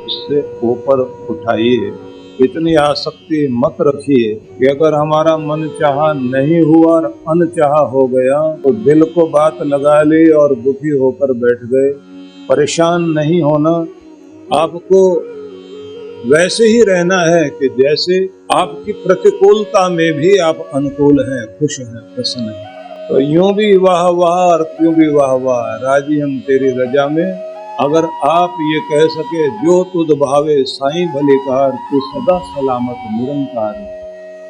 उससे ऊपर उठाइए। इतनी आसक्ति मत रखिए कि अगर हमारा मन चाहा नहीं हुआ और अनचाहा हो गया तो दिल को बात लगा ली और दुखी होकर बैठ गए। परेशान नहीं होना, आपको वैसे ही रहना है कि जैसे आपकी प्रतिकूलता में भी आप अनुकूल हैं, खुश हैं, प्रसन्न हैं। तो यूं भी वाह वाह और त्यों भी वाह वाह, राजी हम तेरी रजा में। अगर आप ये कह सके जो तुझ भावे साईं भलेकार, तू सदा सलामत निरंकार,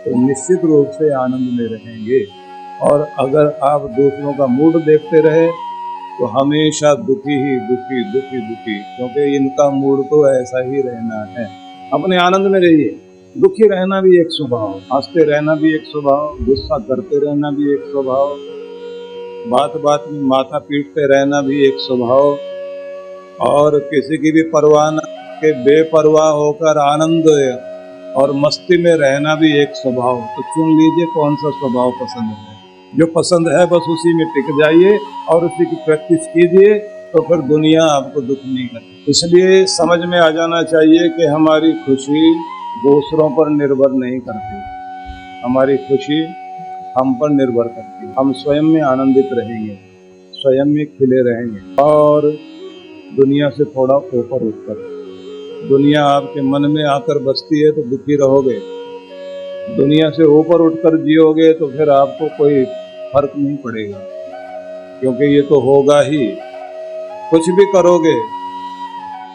तो निश्चित रूप से आनंद में रहेंगे। और अगर आप दूसरों का मूड देखते रहे तो हमेशा दुखी ही दुखी दुखी दुखी, क्योंकि इनका मूड तो ऐसा ही रहना है। अपने आनंद में रहिए। दुखी रहना भी एक स्वभाव, हंसते रहना भी एक स्वभाव, गुस्सा करते रहना भी एक स्वभाव, बात बात में माथा पीटते रहना भी एक स्वभाव, और किसी की भी परवाह न के बेपरवाह होकर आनंद और मस्ती में रहना भी एक स्वभाव। तो चुन लीजिए कौन सा स्वभाव पसंद है। जो पसंद है बस उसी में टिक जाइए और उसी की प्रैक्टिस कीजिए, तो फिर दुनिया आपको दुख नहीं करती। इसलिए समझ में आ जाना चाहिए कि हमारी खुशी दूसरों पर निर्भर नहीं करती, हमारी खुशी हम पर निर्भर करती है। हम स्वयं में आनंदित रहेंगे, स्वयं में खिले रहेंगे और दुनिया से थोड़ा ऊपर उठकर। दुनिया आपके मन में आकर बसती है तो दुखी रहोगे, दुनिया से ऊपर उठकर जियोगे तो फिर आपको कोई फर्क नहीं पड़ेगा, क्योंकि ये तो होगा ही। कुछ भी करोगे,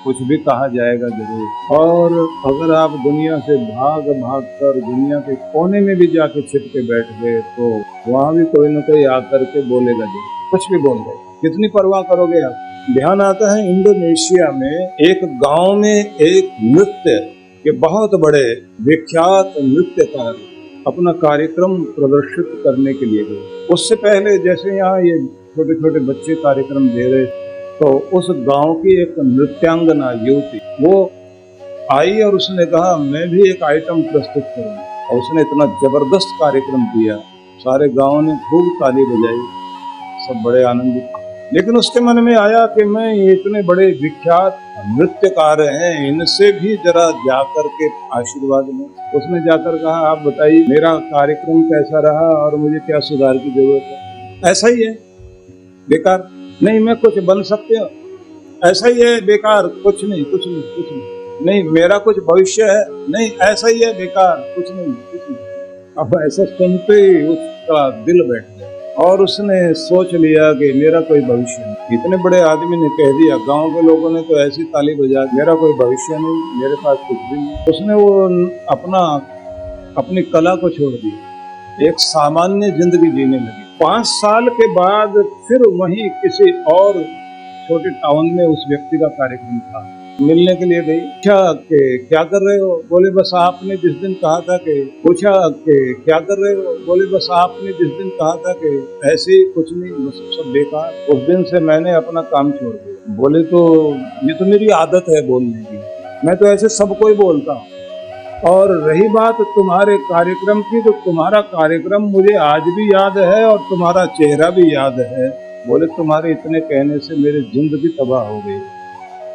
कुछ भी कहा जाएगा जरूर। और अगर आप दुनिया से भाग भाग कर दुनिया के कोने में भी जाके छिप के बैठ गए तो वहां भी कोई न कोई आकर के बोलेगा जरूर, कुछ भी बोल रहे। कितनी परवाह करोगे आप। ध्यान आता है इंडोनेशिया में एक गांव में एक नृत्य के बहुत बड़े विख्यात नृत्यकार अपना कार्यक्रम प्रदर्शित करने के लिए गए। उससे पहले जैसे यहाँ ये छोटे छोटे बच्चे कार्यक्रम दे रहे, तो उस गांव की एक नृत्यांगना युवती वो आई और उसने कहा मैं भी एक आइटम प्रस्तुत करूं। और उसने इतना जबरदस्त कार्यक्रम किया, सारे गांव ने खूब ताली बजाई, सब बड़े आनंदित। लेकिन उसके मन में आया कि मैं ये इतने बड़े विख्यात नृत्यकार हैं, इनसे भी जरा जाकर के आशीर्वाद लूं। उसने जाकर कहा आप बताइए मेरा कार्यक्रम कैसा रहा और मुझे क्या सुधार की जरूरत है। ऐसा ही है, बेकार नहीं, मैं कुछ बन सकते हो, ऐसा ही है, बेकार, कुछ नहीं कुछ नहीं कुछ नहीं, नहीं मेरा कुछ भविष्य है, नहीं ऐसा ही है, बेकार, कुछ नहीं कुछ नहीं। अब ऐसा सुनते ही उसका दिल बैठ गया और उसने सोच लिया कि मेरा कोई भविष्य नहीं। इतने बड़े आदमी ने कह दिया, गांव के लोगों ने तो ऐसी ताली बजा, मेरा कोई भविष्य नहीं, मेरे पास कुछ भी नहीं। उसने वो अपनी कला को छोड़ दिया, एक सामान्य जिंदगी जीने लगी। 5 साल के बाद फिर वहीं किसी और छोटे टाउन में उस व्यक्ति का कार्यक्रम था। मिलने के लिए गई, पूछा कि क्या कर रहे हो, बोले बस आपने जिस दिन कहा था कि, पूछा कि क्या कर रहे हो, बोले बस आपने जिस दिन कहा था कि, ऐसे ही कुछ नहीं, बस सब बेकार। उस दिन से मैंने अपना काम छोड़ दिया। बोले तो ये तो मेरी आदत है बोलने की, मैं तो ऐसे सबको ही बोलता हूँ। और रही बात तुम्हारे कार्यक्रम की, तो तुम्हारा कार्यक्रम मुझे आज भी याद है और तुम्हारा चेहरा भी याद है। बोले तुम्हारे इतने कहने से मेरी जिंदगी तबाह हो गई,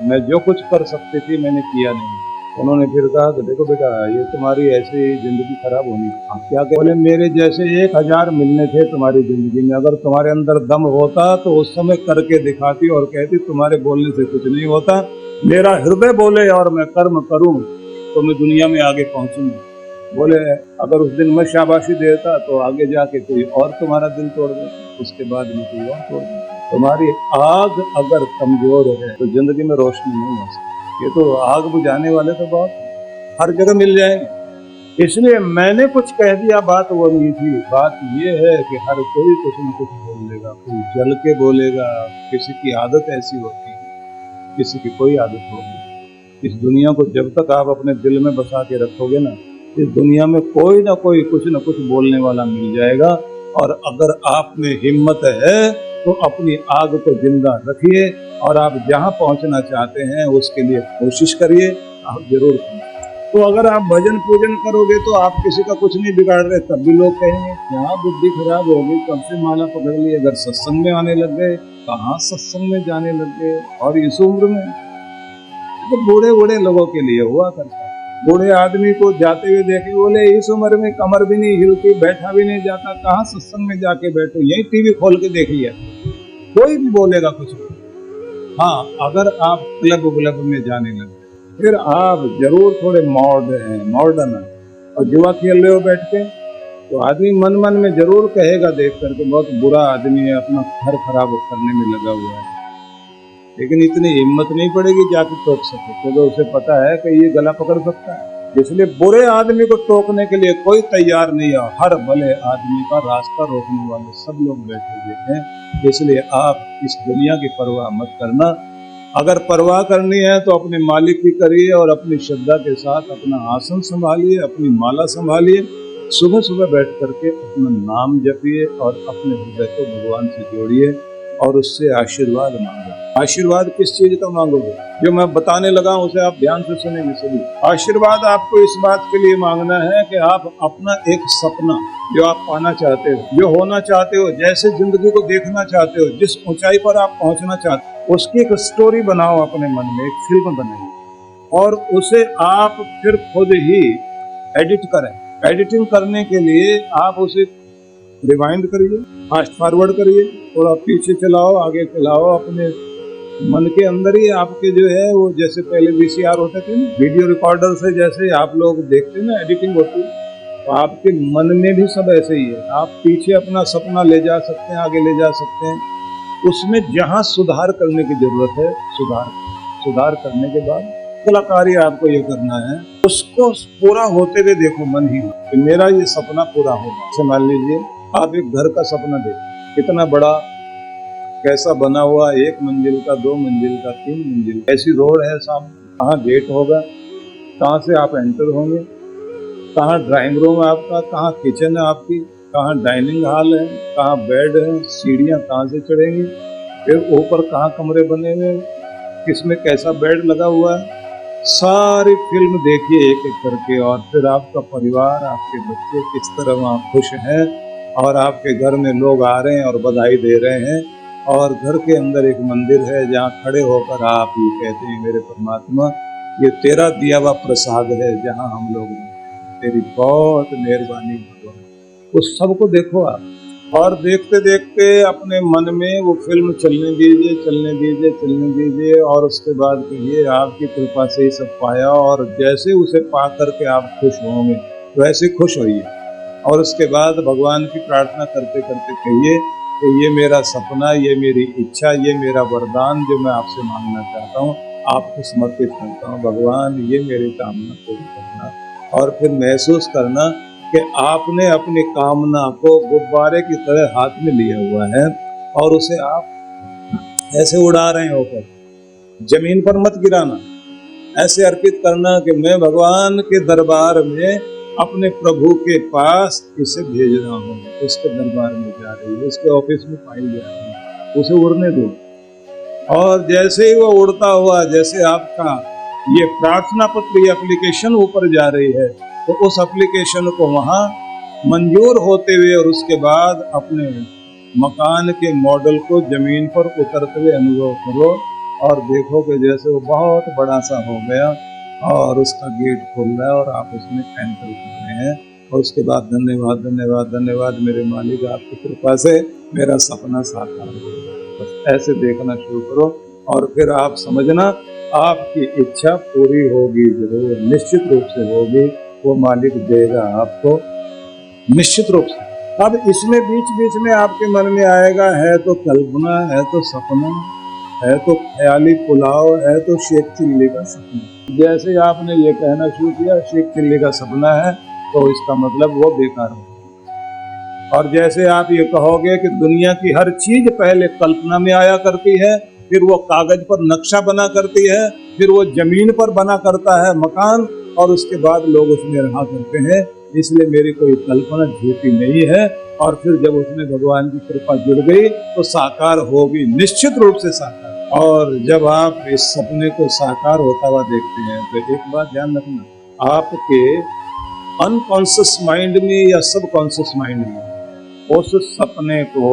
मैं जो कुछ कर सकती थी मैंने किया नहीं। उन्होंने फिर कहा कि देखो बेटा ये तुम्हारी ऐसे ही जिंदगी खराब होनी, आप क्या कह। बोले मेरे जैसे 1000 मिलने थे तुम्हारी जिंदगी में, अगर तुम्हारे अंदर दम होता तो उस समय करके दिखाती और कहती तुम्हारे बोलने से कुछ नहीं होता, मेरा हृदय बोले और मैं कर्म करूं तो मैं दुनिया में आगे पहुंचूंगा। बोले अगर उस दिन मैं शाबाशी देता तो आगे जाके कोई और तुम्हारा दिल तोड़ देता, उसके बाद में कोई और तोड़ देता। तुम्हारी आग अगर कमजोर है तो जिंदगी में रोशनी नहीं हो सकती। ये तो आग बुझाने वाले तो बहुत हर जगह मिल जाएंगे। इसलिए मैंने कुछ कह दिया, बात वो नहीं थी। बात ये है कि हर कोई कुछ न कुछ बोल लेगा, कोई जल के बोलेगा, किसी की आदत ऐसी होती है, किसी की कोई आदत होगी। इस दुनिया को जब तक आप अपने दिल में बसा के रखोगे ना, इस दुनिया में कोई ना कोई कुछ न कुछ बोलने वाला मिल जाएगा। और अगर आप में हिम्मत है तो अपनी आग को जिंदा रखिए और आप जहां पहुंचना चाहते हैं उसके लिए कोशिश करिए, आप जरूर पहुंचेंगे। तो अगर आप भजन पूजन करोगे तो आप किसी का कुछ नहीं बिगाड़ रहे, तब भी लोग कहेंगे यहाँ बुद्धि खराब हो गई, कब से माला पकड़ ली। अगर सत्संग में आने लग गए, कहाँ सत्संग में जाने लग गए, और इस उम्र में तो बूढ़े बूढ़े लोगों के लिए हुआ करता है। बूढ़े आदमी को जाते हुए देखे, बोले इस उम्र में कमर भी नहीं हिलती, बैठा भी नहीं जाता, कहाँ सत्संग में जाके बैठो, यही टीवी खोल के देख लिया। कोई भी बोलेगा कुछ भी। हाँ, अगर आप क्लब व्लब में जाने लगे, फिर आप जरूर थोड़े मॉडर्न है और जुआ खेल रहे हो बैठ के, तो आदमी मन मन में जरूर कहेगा देख करके, बहुत बुरा आदमी है, अपना घर खराब करने में लगा हुआ है। लेकिन इतनी हिम्मत नहीं पड़ेगी जाके टोक सके, क्योंकि उसे पता है कि ये गला पकड़ सकता है। इसलिए बुरे आदमी को टोकने के लिए कोई तैयार नहीं है। हर भले आदमी का रास्ता रोकने वाले सब लोग बैठे हुए हैं। इसलिए आप इस दुनिया की परवाह मत करना। अगर परवाह करनी है तो अपने मालिक की करिए और अपनी श्रद्धा के साथ अपना आसन संभालिए, अपनी माला संभालिए, सुबह सुबह बैठ करके अपना नाम जपिए और अपने हृदय को भगवान से जोड़िए और उससे आशीर्वाद मांगो। आशीर्वाद किस चीज का मांगोगे? जो मैं बताने लगा उसे आप ध्यान से सुनेंगे सभी। आशीर्वाद आपको इस बात के लिए मांगना है कि आप अपना एक सपना जो आप पाना चाहते हो, जो होना चाहते हो, जैसे जिंदगी को देखना चाहते हो, जिस ऊंचाई पर आप पहुंचना चाहते हो, उसकी एक स्टोरी बनाओ अपने मन में, एक फिल्म बनाइए और उसे आप फिर खुद ही एडिट करें। एडिटिंग करने के लिए आप उसे रिवाइंड करिए, फास्ट फॉरवर्ड करिए, थोड़ा पीछे चलाओ, आगे चलाओ। अपने मन के अंदर ही आपके जो है वो, जैसे पहले वीसीआर होते थे ना, वीडियो रिकॉर्डर से जैसे आप लोग देखते हैं ना एडिटिंग होती है, तो आपके मन में भी सब ऐसे ही है। आप पीछे अपना सपना ले जा सकते हैं, आगे ले जा सकते हैं। उसमें जहाँ सुधार करने की जरूरत है, सुधार करने के बाद कलाकारी आपको ये करना है, उसको पूरा होते हुए देखो मन ही कि मेरा ये सपना पूरा होगा। जैसे मान लीजिए आप एक घर का सपना देखो, कितना बड़ा, कैसा बना हुआ, 1 मंजिल का, 2 मंजिल का, 3 मंजिल, ऐसी रोड है सामने, कहाँ गेट होगा, कहाँ से आप एंटर होंगे, कहाँ ड्राइंग रूम है आपका, कहाँ किचन है आपकी, कहाँ डाइनिंग हॉल है, कहाँ बेड है, सीढ़ियाँ कहाँ से चढ़ेंगी, फिर ऊपर कहाँ कमरे बने हुए, किसमें कैसा बेड लगा हुआ है, सारी फिल्म देखिए एक एक करके। और फिर आपका परिवार, आपके बच्चे किस तरह वहाँ खुश हैं और आपके घर में लोग आ रहे हैं और बधाई दे रहे हैं, और घर के अंदर एक मंदिर है जहाँ खड़े होकर आप ये कहते हैं, मेरे परमात्मा ये तेरा दिया हुआ प्रसाद है जहाँ हम लोग, तेरी बहुत मेहरबानी भगवान। उस सबको देखो आप, और देखते देखते अपने मन में वो फिल्म चलने दीजिए और उसके बाद कहिए आपकी कृपा से ही सब पाया, और जैसे उसे पा करके आप खुश होंगे वैसे खुश होइए। और उसके बाद भगवान की प्रार्थना करते करते कहिए कि ये मेरा सपना, ये मेरी इच्छा, ये मेरा वरदान जो मैं आपसे मांगना चाहता हूँ, आपको समर्पित करता हूँ भगवान, ये मेरी कामना पूरी करना। और फिर महसूस करना कि आपने अपनी कामना को गुब्बारे की तरह हाथ में लिया हुआ है और उसे आप ऐसे उड़ा रहे हो, ऊपर जमीन पर मत गिराना, ऐसे अर्पित करना कि मैं भगवान के दरबार में अपने प्रभु के पास इसे भेज रहा हूँ, उसके दरबार में जा रही है, उसके ऑफिस में फाइल जा रही है, उसे उड़ने दो। और जैसे ही वो उड़ता हुआ, जैसे आपका ये प्रार्थना पत्र एप्लीकेशन ऊपर जा रही है, तो उस एप्लीकेशन को वहाँ मंजूर होते हुए और उसके बाद अपने मकान के मॉडल को जमीन पर उतरते हुए अनुभव करो और देखो कि जैसे वो बहुत बड़ा सा हो गया और उसका गेट खुल रहा है और आप उसमें एंटर कर रहे हैं। और उसके बाद धन्यवाद धन्यवाद धन्यवाद मेरे मालिक, आपकी कृपा से मेरा सपना साकार हो गया। बस ऐसे देखना शुरू करो और फिर आप समझना आपकी इच्छा पूरी होगी, जरूर निश्चित रूप से होगी, वो मालिक देगा आपको निश्चित रूप से। अब इसमें बीच बीच में आपके मन में आएगा, है तो कल्पना, है तो सपना, है तो ख्याली पुलाव, है तो शेख चिल्ली का सपना। जैसे आपने ये कहना शुरू किया शेख चिल्ली का सपना है, तो इसका मतलब वो बेकार हो। और जैसे आप ये कहोगे कि दुनिया की हर चीज पहले कल्पना में आया करती है, फिर वो कागज पर नक्शा बना करती है, फिर वो जमीन पर बना करता है मकान, और उसके बाद लोग उसमें रहा करते हैं, इसलिए मेरी कोई कल्पना झूठी नहीं है। और फिर जब उसमें भगवान की कृपा जुड़ गई तो साकार होगी, निश्चित रूप से साकार। और जब आप इस सपने को साकार होता हुआ देखते हैं तो एक बात ध्यान रखना, आपके अनकॉन्शियस माइंड में या सबकॉन्शियस माइंड में उस सपने को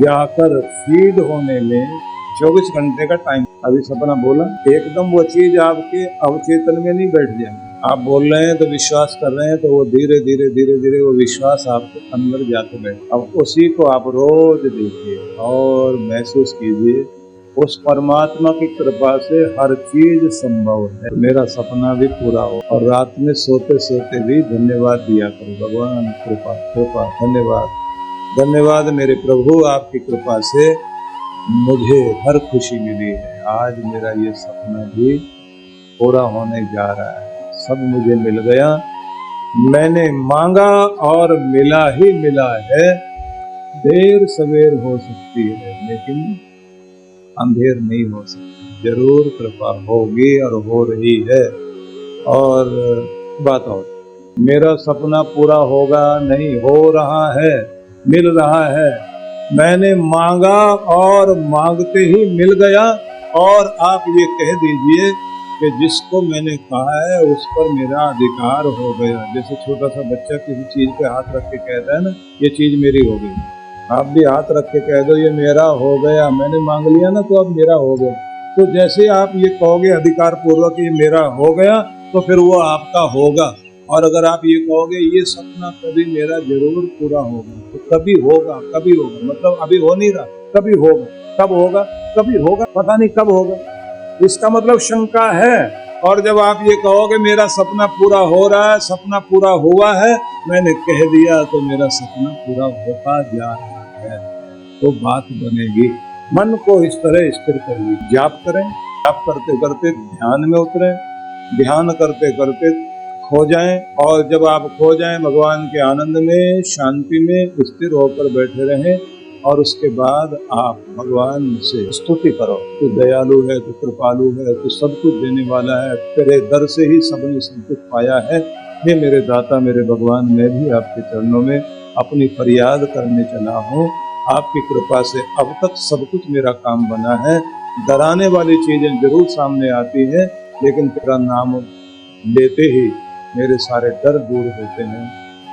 जाकर फीड होने में 24 घंटे का टाइम अभी सपना बोला, एकदम वो चीज आपके अवचेतन में नहीं बैठ जाएगी। आप बोल रहे हैं तो विश्वास कर रहे हैं, तो वो धीरे धीरे धीरे धीरे वो विश्वास आपके अंदर जाके बैठे। अब उसी को आप रोज देखिए और महसूस कीजिए, उस परमात्मा की कृपा से हर चीज संभव है। मेरा सपना भी पूरा हो, और रात में सोते सोते भी धन्यवाद दिया करो, भगवान कृपा कृपा, धन्यवाद धन्यवाद मेरे प्रभु, आपकी कृपा से मुझे हर खुशी मिली है। आज मेरा ये सपना भी पूरा होने जा रहा है, सब मुझे मिल गया। मैंने मांगा और मिला ही मिला है। देर सवेर हो सकती है लेकिन अंधेर नहीं हो सकती। जरूर कृपा होगी और हो रही है। और बात और, मेरा सपना पूरा होगा नहीं, हो रहा है, मिल रहा है। मैंने मांगा और मांगते ही मिल गया। और आप ये कह दीजिए कि जिसको मैंने कहा है उस पर मेरा अधिकार हो गया। जैसे छोटा सा बच्चा किसी चीज पे हाथ रख के कहता है ना, ये चीज मेरी हो गई। आप भी हाथ रख के कह दो ये मेरा हो गया, मैंने मांग लिया ना तो अब मेरा हो गया। तो जैसे आप ये कहोगे अधिकार पूर्वक ये मेरा हो गया, तो फिर वो आपका होगा। और अगर आप ये कहोगे ये सपना कभी मेरा जरूर पूरा होगा, तो कभी होगा, कभी होगा मतलब अभी हो नहीं रहा, कभी होगा। कब होगा? कभी होगा, पता नहीं कब होगा। इसका मतलब शंका है। और जब आप ये कहोगे मेरा सपना पूरा हो रहा है, सपना पूरा हुआ है, मैंने कह दिया तो मेरा सपना पूरा होता जा रहा है, तो बात बनेगी। मन को इस तरह स्थिर करिए, जाप करें, जाप करते करते ध्यान में उतरें, ध्यान करते करते खो जाएं। और जब आप खो जाएं भगवान के आनंद में, शांति में स्थिर होकर बैठे रहें। और उसके बाद आप भगवान से स्तुति करो, तू दयालु है, तू कृपालु है, तू सब कुछ देने वाला है, तेरे दर से ही सबने सब कुछ पाया है। हे मेरे दाता, मेरे भगवान, मैं भी आपके चरणों में अपनी फरियाद करने चला हूँ। आपकी कृपा से अब तक सब कुछ मेरा काम बना है। डराने वाली चीजें जरूर सामने आती हैं, लेकिन तेरा नाम लेते ही मेरे सारे डर दूर होते हैं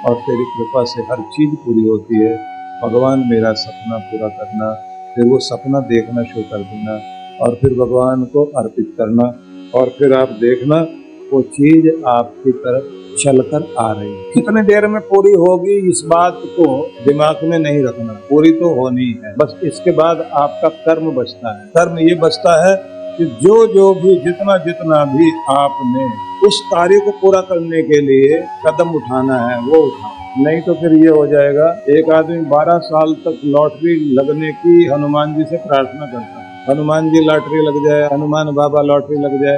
और तेरी कृपा से हर चीज पूरी होती है। भगवान मेरा सपना पूरा करना, फिर वो सपना देखना शुरू कर देना और फिर भगवान को अर्पित करना। और फिर आप देखना वो चीज आपकी तरफ चलकर आ रही है। कितने देर में पूरी होगी इस बात को दिमाग में नहीं रखना, पूरी तो होनी है। बस इसके बाद आपका कर्म बचता है। कर्म ये बचता है कि जो भी जितना जितना भी आपने उस कार्य को पूरा करने के लिए कदम उठाना है वो उठाओ। नहीं तो फिर ये हो जाएगा, एक आदमी 12 साल तक लॉटरी लगने की हनुमान जी से प्रार्थना करता है, हनुमान जी लॉटरी लग जाए, हनुमान बाबा लॉटरी लग जाए।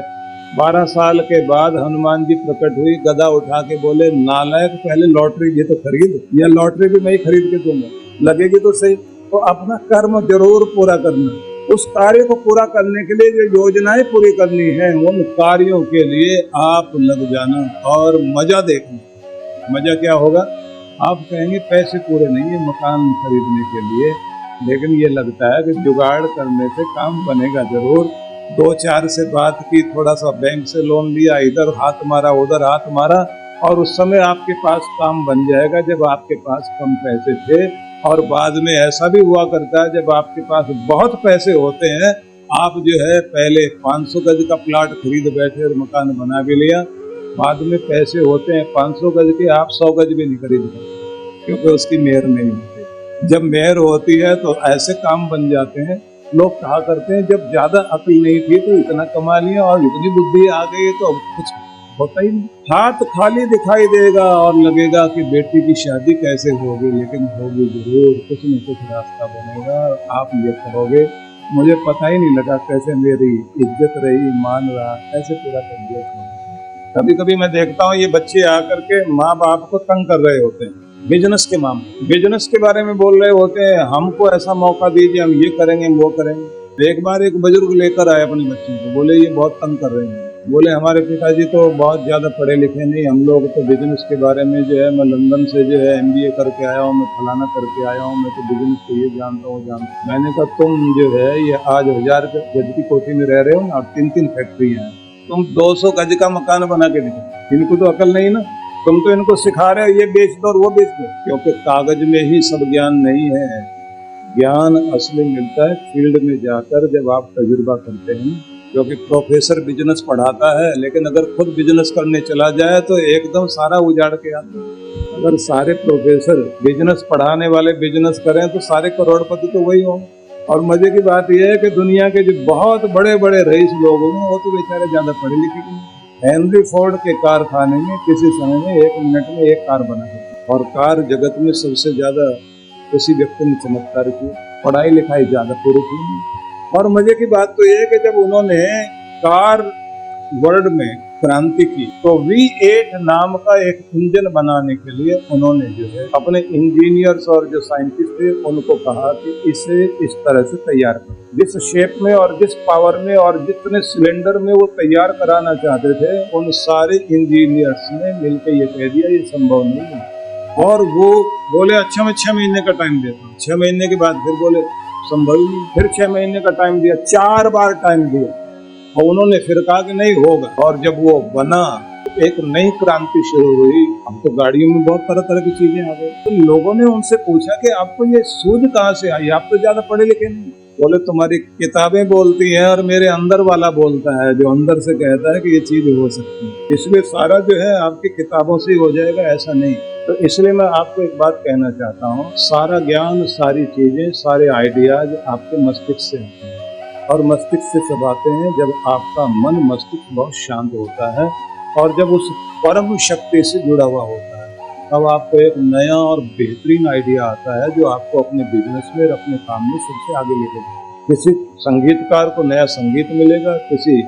12 साल के बाद हनुमान जी प्रकट हुई, गदा उठा के बोले, नालायक, पहले लॉटरी भी तो खरीद, या लॉटरी भी मैं ही खरीद के दूंगा, लगेगी तो सही। तो अपना कर्म जरूर पूरा करना। उस कार्य को पूरा करने के लिए जो योजनाएं पूरी करनी है, उन कार्यों के लिए आप लग जाना और मजा देखना। मजा क्या होगा? आप कहेंगे पैसे पूरे नहीं है मकान खरीदने के लिए, लेकिन ये लगता है कि जुगाड़ करने से काम बनेगा जरूर। 2-4 से बात की, थोड़ा सा बैंक से लोन लिया, इधर हाथ मारा उधर हाथ मारा, और उस समय आपके पास काम बन जाएगा जब आपके पास कम पैसे थे। और बाद में ऐसा भी हुआ करता है जब आपके पास बहुत पैसे होते हैं, आप जो है पहले 500 गज का प्लाट खरीद बैठे और मकान बना भी लिया, बाद में पैसे होते हैं 500 गज के, आप 100 गज भी नहीं खरीद पाते क्योंकि उसकी मेहर नहीं होती। जब मेहर होती है तो ऐसे काम बन जाते हैं। लोग कहा करते हैं जब ज्यादा अकल नहीं थी तो इतना कमा लिया और इतनी बुद्धि आ गई तो कुछ होता ही नहीं। हाथ खाली दिखाई देगा और लगेगा कि बेटी की शादी कैसे होगी, लेकिन होगी जरूर, कुछ न कुछ रास्ता बनेगा। आप ये कहोगे मुझे पता ही नहीं लगा कैसे मेरी इज्जत रही, मान रहा, कैसे पूरा कर दिया। कभी कभी मैं देखता हूँ ये बच्चे आकर के माँ बाप को तंग कर रहे होते हैं, बिजनेस के मामले, बिजनेस के बारे में बोल रहे होते हैं, हमको ऐसा मौका दीजिए, हम ये करेंगे वो करेंगे। एक बार एक बुजुर्ग लेकर आए अपने बच्चों को, बोले ये बहुत तंग कर रहे हैं। बोले हमारे पिताजी तो बहुत ज्यादा पढ़े लिखे नहीं, हम लोग तो बिजनेस के बारे में जो है, मैं लंदन से जो है MBA करके आया हूँ, मैं फलाना करके आया हूँ, मैं तो बिजनेस को ये जानता हूँ जानता हूँ। मैंने कहा तुम जो है ये आज 1000 गज की कोठी में रह रहे हो ना, और 3-3 फैक्ट्रियाँ हैं, तुम 200 गज का मकान बना के दिखाओ। इनको तो अकल नहीं ना, तुम तो इनको सिखा रहे हो ये बेच दो और वो बेच दो, क्योंकि कागज में ही सब ज्ञान नहीं है। ज्ञान असली मिलता है फील्ड में जाकर, जब आप तजुर्बा करते हैं। क्योंकि प्रोफेसर बिजनेस पढ़ाता है, लेकिन अगर खुद बिजनेस करने चला जाए तो एकदम सारा उजाड़ के आता है। अगर सारे प्रोफेसर बिजनेस पढ़ाने वाले बिजनेस करें तो सारे करोड़पति तो वही हों। और मजे की बात यह है कि दुनिया के जो बहुत बड़े बड़े रईस लोग होंगे वो तो बेचारे ज्यादा पढ़े लिखे नहीं। हेनरी फोर्ड के कारखाने में किसी समय में 1 मिनट में 1 कार बना देती, और कार जगत में सबसे ज्यादा उसी व्यक्ति ने चमत्कार किया, पढ़ाई लिखाई ज्यादा पूरी की। और मजे की बात तो यह है कि जब उन्होंने कार वर्ल्ड में क्रांति की तो V8 नाम का एक इंजन बनाने के लिए उन्होंने जो है अपने इंजीनियर्स और जो साइंटिस्ट थे उनको कहा कि इसे इस तरह से तैयार करो, जिस शेप में और जिस पावर में और जितने सिलेंडर में वो तैयार कराना चाहते थे, उन सारे इंजीनियर्स ने मिलकर ये कह दिया ये संभव नहीं है। और वो बोले अच्छा मैं 6 महीने का टाइम देता हूँ। 6 महीने के बाद फिर बोले संभव ही नहीं। फिर 6 महीने का टाइम दिया, 4 बार टाइम दिया, और उन्होंने फिर कहा कि नहीं होगा। और जब वो बना एक नई क्रांति शुरू हुई। अब तो गाड़ियों में बहुत तरह तरह की चीजें आ गई। तो लोगों ने उनसे पूछा कि आपको ये सूझ कहाँ से आई, आप तो ज्यादा पढ़े लिखे नहीं। बोले तुम्हारी किताबें बोलती हैं और मेरे अंदर वाला बोलता है, जो अंदर से कहता है कि ये चीज हो सकती है। इसलिए सारा जो है आपकी किताबों से ही हो जाएगा ऐसा नहीं। तो इसलिए मैं आपको एक बात कहना चाहता हूँ, सारा ज्ञान, सारी चीजें, सारे आइडियाज आपके मस्तिष्क से आते हैं। और मस्तिष्क से सब आते हैं जब आपका मन मस्तिष्क बहुत शांत होता है और जब उस परम शक्ति से जुड़ा हुआ होता है, तब आपको एक नया और बेहतरीन आइडिया आता है जो आपको अपने बिजनेस में और अपने काम में सबसे आगे ले जाएगा। किसी संगीतकार को नया संगीत मिलेगा, किसी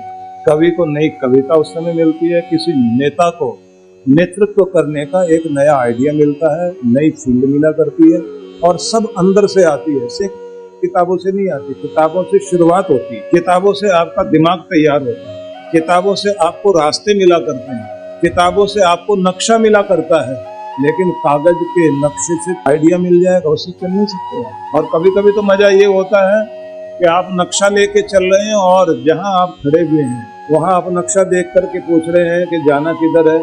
कवि को नई कविता उस समय मिलती है, किसी नेता को नेतृत्व करने का एक नया आइडिया मिलता है, नई फील्ड मिला करती है। और सब अंदर से आती है, सिर्फ किताबों से नहीं आती। किताबों से शुरुआत होती है, किताबों से आपका दिमाग तैयार होता है, किताबों से आपको रास्ते मिला करते हैं, किताबों से आपको नक्शा मिला करता है। लेकिन कागज के नक्शे से आइडिया मिल जाएगा, उससे चल नहीं सकते। और कभी कभी तो मजा ये होता है कि आप नक्शा लेके चल रहे हैं और जहां आप खड़े हुए हैं वहां आप नक्शा देख करके पूछ रहे हैं कि जाना किधर है,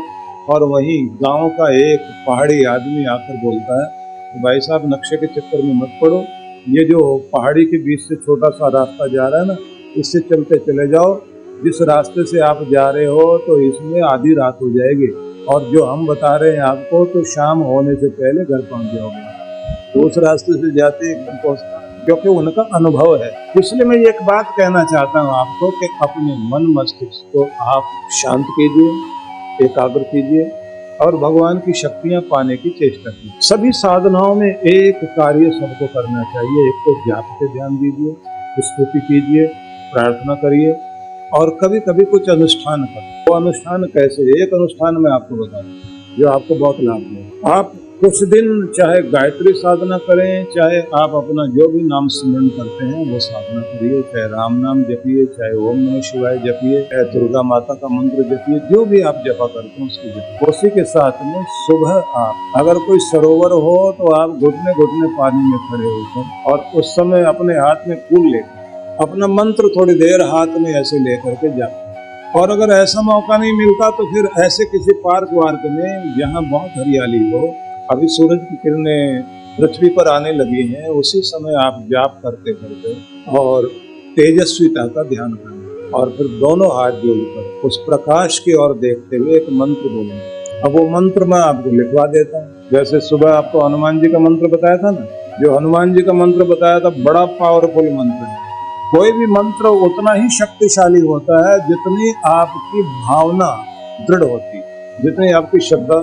और वहीं गांव का एक पहाड़ी आदमी आकर बोलता है कि भाई साहब नक्शे के चक्कर में मत पड़ो, ये जो पहाड़ी के बीच से छोटा सा रास्ता जा रहा है ना, इससे चलते चले जाओ। जिस रास्ते से आप जा रहे हो तो इसमें आधी रात हो जाएगी, और जो हम बता रहे हैं आपको तो शाम होने से पहले घर पहुंच जाओगे। तो उस रास्ते से जाते एकदम पहुंचना, क्योंकि उनका अनुभव है। इसलिए मैं एक बात कहना चाहता हूँ आपको कि अपने मन मस्तिष्क को आप शांत कीजिए, एकाग्र कीजिए और भगवान की शक्तियां पाने की चेष्टा कीजिए। सभी साधनाओं में एक कार्य सबको करना चाहिए। एक तो जाप पे ध्यान दीजिए, स्तुति कीजिए, प्रार्थना करिए, और कभी कभी कुछ अनुष्ठान करें। वो अनुष्ठान कैसे? एक अनुष्ठान मैं आपको बताऊं जो आपको बहुत लाभ देगा। आप कुछ दिन चाहे गायत्री साधना करें, चाहे आप अपना जो भी नाम स्मरण करते हैं वो साधना करिए, चाहे राम नाम जपिए, चाहे ओम नमः शिवाय जपिए, चाहे दुर्गा माता का मंत्र जपिए, जो भी आप जपा करते हैं उसकी जपिए। उसी के साथ में सुबह आप अगर कोई सरोवर हो तो आप घुटने घुटने पानी में खड़े होकर और उस समय अपने हाथ में फूल लेकर अपना मंत्र थोड़ी देर हाथ में ऐसे लेकर के जाते। और अगर ऐसा मौका नहीं मिलता तो फिर ऐसे किसी पार्क वार्क में जहाँ बहुत हरियाली हो, अभी सूरज की किरणें पृथ्वी पर आने लगी हैं, उसी समय आप जाप करते करते और तेजस्विता का ध्यान करें, और फिर दोनों हाथ जोड़कर उस प्रकाश की ओर देखते हुए एक मंत्र बोलें। अब वो मंत्र मैं आपको लिखवा देता हूँ। जैसे सुबह आपको हनुमान जी का मंत्र बताया था ना, जो हनुमान जी का मंत्र बताया था बड़ा पावरफुल मंत्र है। कोई भी मंत्र उतना ही शक्तिशाली होता है जितनी आपकी भावना दृढ़ होती है, जितनी आपकी श्रद्धा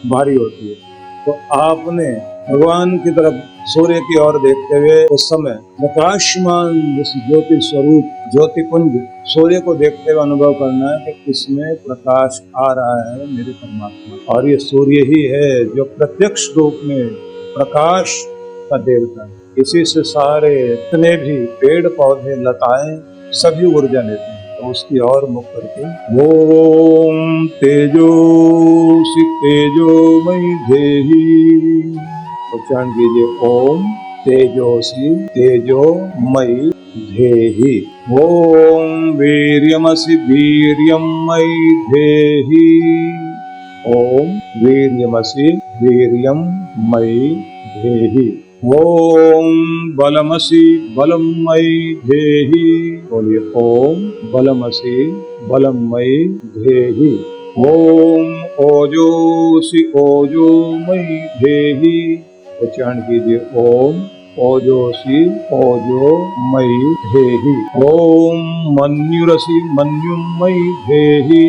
भारी होती है। तो आपने भगवान की तरफ सूर्य की ओर देखते हुए उस समय प्रकाशमान जिस ज्योति स्वरूप ज्योति पुंज सूर्य को देखते हुए अनुभव करना है कि इसमें प्रकाश आ रहा है मेरे परमात्मा, और ये सूर्य ही है जो प्रत्यक्ष रूप में प्रकाश का देवता है। इसी से सारे जितने भी पेड़ पौधे लताएं सभी ऊर्जा लेते हैं। तो उसकी ओर मुख करके ओम तेजोसी तेजोमयी धेहि उच्चारण कीजिए। ओम तेजोसी तेजोमयी धेहि। ओम वीर्यमसि वीर्यमयी धेहि। ओम वीर्यमसि वीर्यमयी धेहि। ओम बलमसि बलमयि धेहि। बोलिए ओम बलमसि बलमयि धेहि। ओम ओजोसि ओजोमयि धेहि। उच्चारण कीजिए ओम ओजोसि ओजोमयि धेहि। ओम मन्युरसि मन्युमयि धेहि।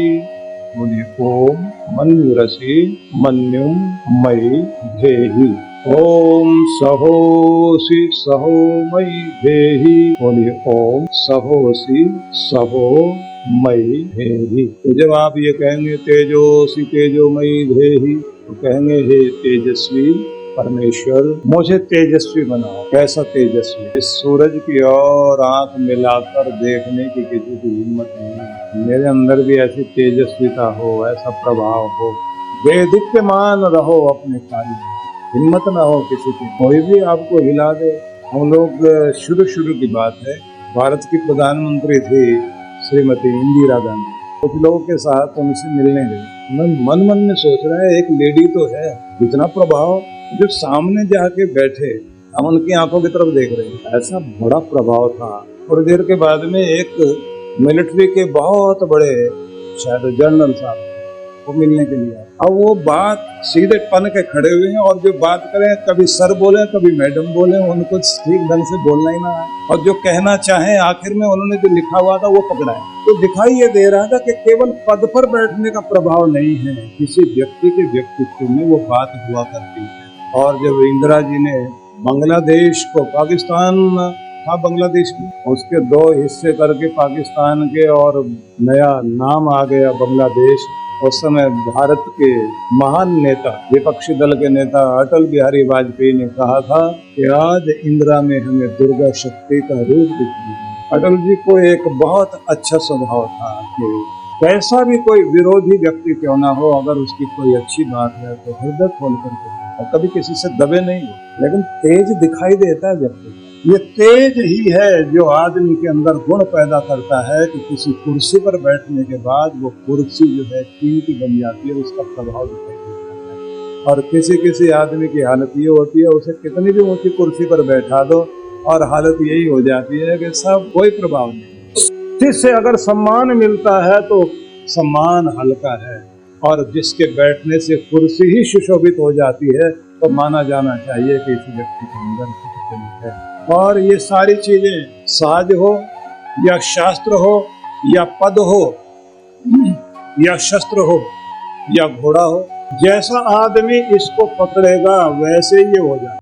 बोलिए ओम मन्युरसि मन्युमयि धेहि। ओम सहोसि सहोमयि धेहि। बोलिए ओम सहोसि सहोमयि धेहि। तो जब आप ये कहेंगे तेजोसि तेजोमयि धेहि, तो कहेंगे हे तेजस्वी परमेश्वर, मुझे तेजस्वी बनाओ। कैसा तेजस्वी? इस सूरज की ओर आंख मिलाकर देखने की किसी की हिम्मत नहीं। मेरे अंदर भी ऐसी तेजस्विता हो, ऐसा प्रभाव हो, देदीप्यमान रहो अपने कार्य में, हिम्मत ना हो किसी की, कोई भी आपको हिला दे। हम लोग शुरू की बात है, भारत की प्रधानमंत्री थी श्रीमती इंदिरा गांधी। कुछ लोगों के साथ उनसे मिलने गए। मन में सोच रहा है, एक लेडी तो है, इतना प्रभाव, जो सामने जाके बैठे, हम उनकी आंखों की तरफ देख रहे हैं, ऐसा बड़ा प्रभाव था। थोड़ी देर के बाद में एक मिलिट्री के बहुत बड़े शायद जनरल साहब वो मिलने के लिए आए। अब वो बात सीधे पन के खड़े हुए हैं, और जो बात करें कभी सर बोले कभी मैडम बोले, उनको ठीक ढंग से बोलना ही ना है, और जो कहना चाहे आखिर में उन्होंने जो लिखा हुआ था वो पकड़ा है। तो दिखाई ये दे रहा था कि केवल पद पर बैठने का प्रभाव नहीं है, किसी व्यक्ति के व्यक्तित्व में वो बात हुआ करती है। और जब इंदिरा जी ने बांग्लादेश को, पाकिस्तान था बांग्लादेश में, उसके दो हिस्से करके पाकिस्तान के, और नया नाम आ गया बांग्लादेश। उस समय भारत के महान नेता, विपक्षी दल के नेता अटल बिहारी वाजपेयी ने कहा था कि आज इंदिरा में हमें दुर्गा शक्ति का रूप दिख रहा है। अटल जी को एक बहुत अच्छा स्वभाव था कि कैसा भी कोई विरोधी व्यक्ति क्यों ना हो, अगर उसकी कोई अच्छी बात है तो हृदय खोल करके, और कभी किसी से दबे नहीं हो। लेकिन तेज दिखाई देता है व्यक्ति, ये तेज ही है जो आदमी के अंदर गुण पैदा करता है कि किसी कुर्सी पर बैठने के बाद वो कुर्सी जो है कीमती बन जाती है, उसका प्रभाव दिखाई देता है। और किसी आदमी की हालत ये होती है, उसे कितनी भी ऊंची कुर्सी पर बैठा दो और हालत यही हो जाती है कि सब कोई प्रभाव नहीं। जिससे अगर सम्मान मिलता है तो सम्मान हल्का है, और जिसके बैठने से कुर्सी ही सुशोभित हो जाती है तो माना जाना चाहिए कि इस व्यक्ति के अंदर कुछ है। और ये सारी चीजें साज हो या शास्त्र हो या पद हो या शस्त्र हो या घोड़ा हो, जैसा आदमी इसको पकड़ेगा वैसे ये हो जाए।